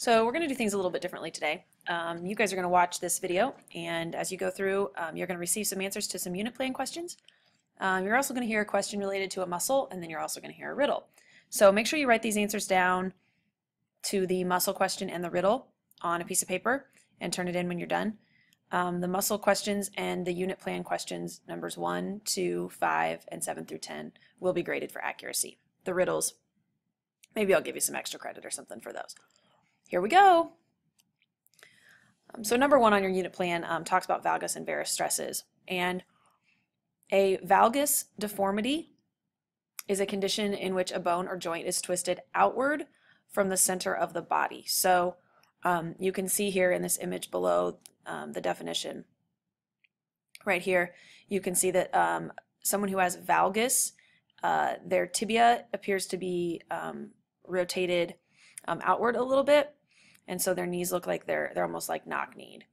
So we're going to do things a little bit differently today. You guys are going to watch this video, and as you go through, you're going to receive some answers to some unit plan questions. You're also going to hear a question related to a muscle, and then you're also going to hear a riddle. So make sure you write these answers down to the muscle question and the riddle on a piece of paper and turn it in when you're done. The muscle questions and the unit plan questions, numbers 1, 2, 5, and 7 through 10, will be graded for accuracy. The riddles, maybe I'll give you some extra credit or something for those. Here we go. So number 1 on your unit plan talks about valgus and varus stresses. And a valgus deformity is a condition in which a bone or joint is twisted outward from the center of the body. So you can see here in this image below the definition. Right here, you can see that someone who has valgus, their tibia appears to be rotated outward a little bit, and so their knees look like they're almost like knock-kneed.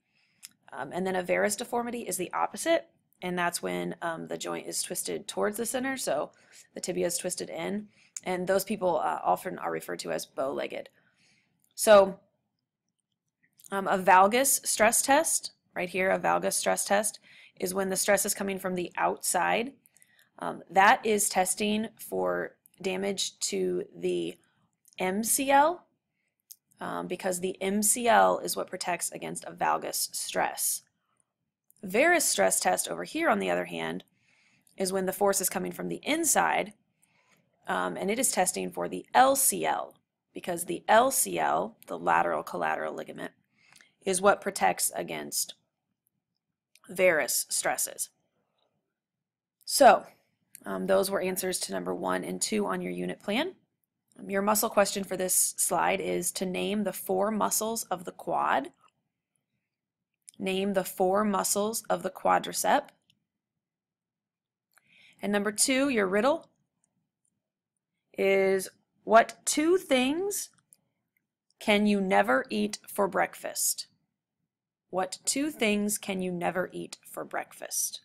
And then a varus deformity is the opposite, and that's when the joint is twisted towards the center, so the tibia is twisted in, and those people often are referred to as bow-legged. So a valgus stress test, right here, a valgus stress test, is when the stress is coming from the outside. That is testing for damage to the MCL, because the MCL is what protects against a valgus stress. Varus stress test over here, on the other hand, is when the force is coming from the inside, and it is testing for the LCL, because the LCL, the lateral collateral ligament, is what protects against varus stresses. So those were answers to number 1 and 2 on your unit plan. Your muscle question for this slide is to name the 4 muscles of the quad. Name the 4 muscles of the quadricep. And number 2, your riddle, is what 2 things can you never eat for breakfast? What 2 things can you never eat for breakfast?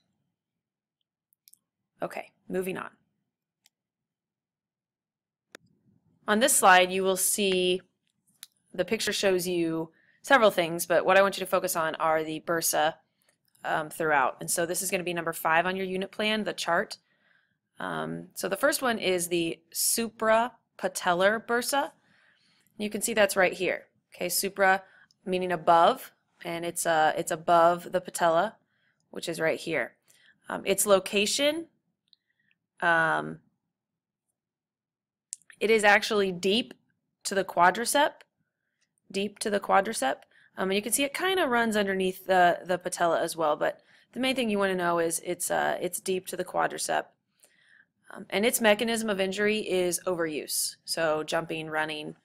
Okay, moving on. On this slide, you will see the picture shows you several things, but what I want you to focus on are the bursa throughout. And so this is going to be number 5 on your unit plan, the chart. So the first one is the suprapatellar bursa. You can see that's right here. Okay, supra meaning above, and it's above the patella, which is right here. Its location, it is actually deep to the quadricep, and you can see it kind of runs underneath the patella as well, but the main thing you want to know is it's deep to the quadricep. And its mechanism of injury is overuse. So jumping, running,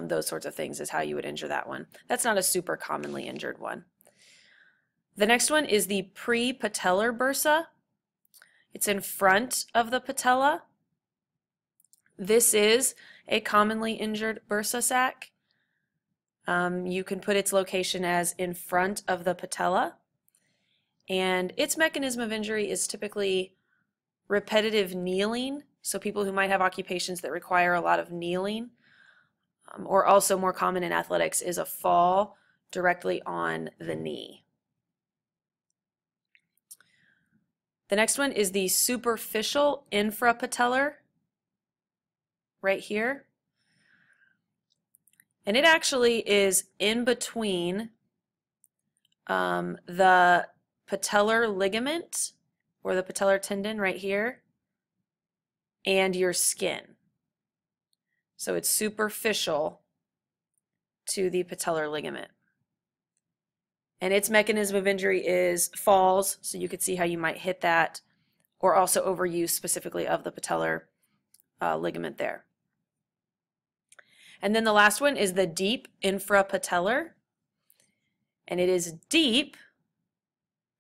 those sorts of things is how you would injure that one. That's not a super commonly injured one. The next one is the prepatellar bursa. It's in front of the patella. This is a commonly injured bursa sac. You can put its location as in front of the patella. And its mechanism of injury is typically repetitive kneeling, so people who might have occupations that require a lot of kneeling, or also more common in athletics is a fall directly on the knee. The next one is the superficial infrapatellar, right here. And it actually is in between the patellar ligament, or the patellar tendon right here, and your skin. So it's superficial to the patellar ligament. And its mechanism of injury is falls, so you could see how you might hit that, or also overuse specifically of the patellar ligament there. And then the last one is the deep infrapatellar, and it is deep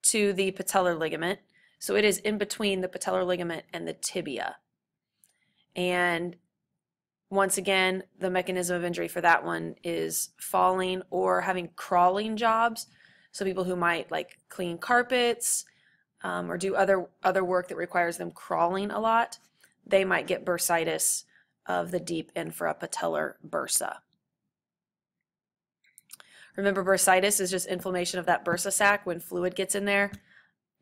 to the patellar ligament. So it is in between the patellar ligament and the tibia. And once again, the mechanism of injury for that one is falling or having crawling jobs. So people who might like clean carpets or do other work that requires them crawling a lot, they might get bursitis of the deep infrapatellar bursa. Remember, bursitis is just inflammation of that bursa sac when fluid gets in there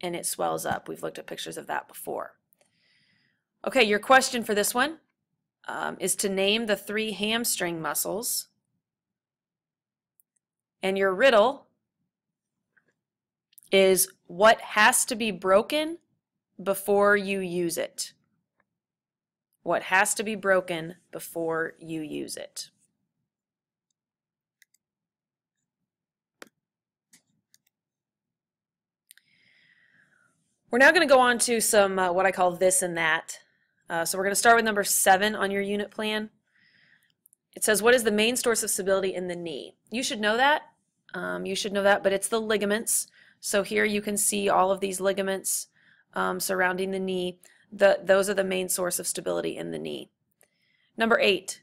and it swells up. We've looked at pictures of that before. Okay, your question for this one is to name the 3 hamstring muscles. And your riddle is what has to be broken before you use it. What has to be broken before you use it? We're now going to go on to some what I call this and that. So we're going to start with number 7 on your unit plan. It says, what is the main source of stability in the knee? You should know that. But it's the ligaments. So here you can see all of these ligaments surrounding the knee. Those are the main source of stability in the knee. Number 8,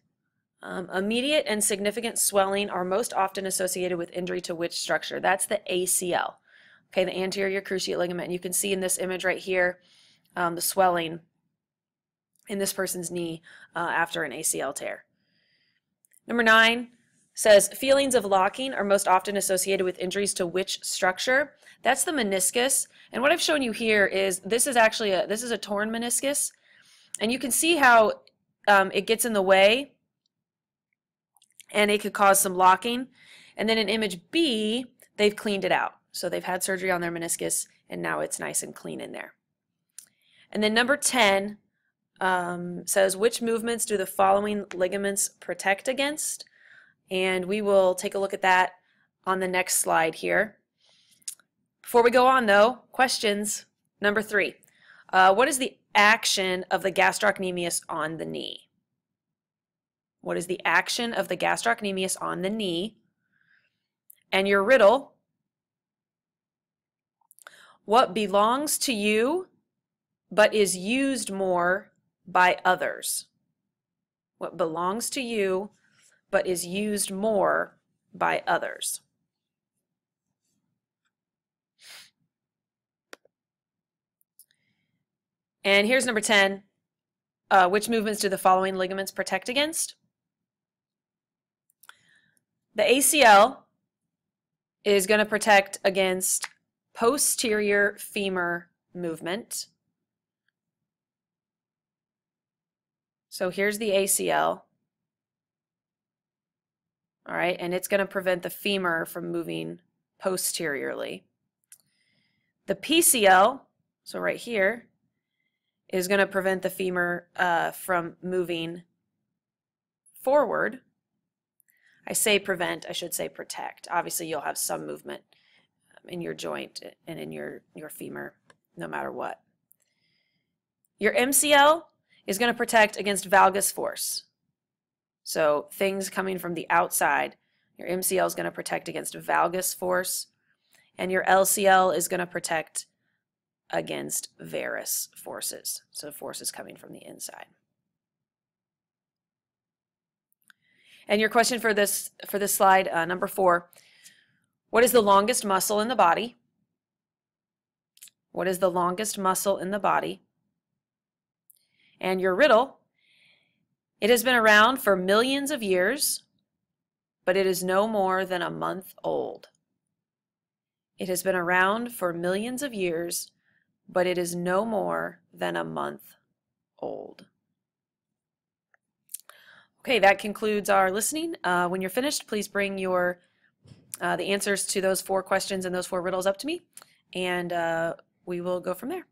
immediate and significant swelling are most often associated with injury to which structure? That's the ACL, okay, the anterior cruciate ligament. And you can see in this image right here the swelling in this person's knee after an ACL tear. Number 9 says feelings of locking are most often associated with injuries to which structure? That's the meniscus. And what I've shown you here is this is actually a torn meniscus, and you can see how it gets in the way and it could cause some locking. And then in image B, they've cleaned it out. So they've had surgery on their meniscus and now it's nice and clean in there. And then number 10 says which movements do the following ligaments protect against? And we will take a look at that on the next slide here. Before we go on though, questions. Number 3, what is the action of the gastrocnemius on the knee? What is the action of the gastrocnemius on the knee? And your riddle, what belongs to you but is used more by others? What belongs to you but is used more by others? And here's number 10. Which movements do the following ligaments protect against? The ACL is going to protect against posterior femur movement. So here's the ACL. All right, and it's going to prevent the femur from moving posteriorly. The PCL, so right here, is going to prevent the femur from moving forward. I say prevent, I should say protect. Obviously, you'll have some movement in your joint and in your femur, no matter what. Your MCL is going to protect against valgus force. So things coming from the outside, your MCL is going to protect against valgus force, and your LCL is going to protect against varus forces, so forces coming from the inside. And your question for this slide, number 4, what is the longest muscle in the body? What is the longest muscle in the body? And your riddle, it has been around for millions of years, but it is no more than a month old. It has been around for millions of years, but it is no more than a month old. Okay, that concludes our listening. When you're finished, please bring the answers to those 4 questions and those 4 riddles up to me, and we will go from there.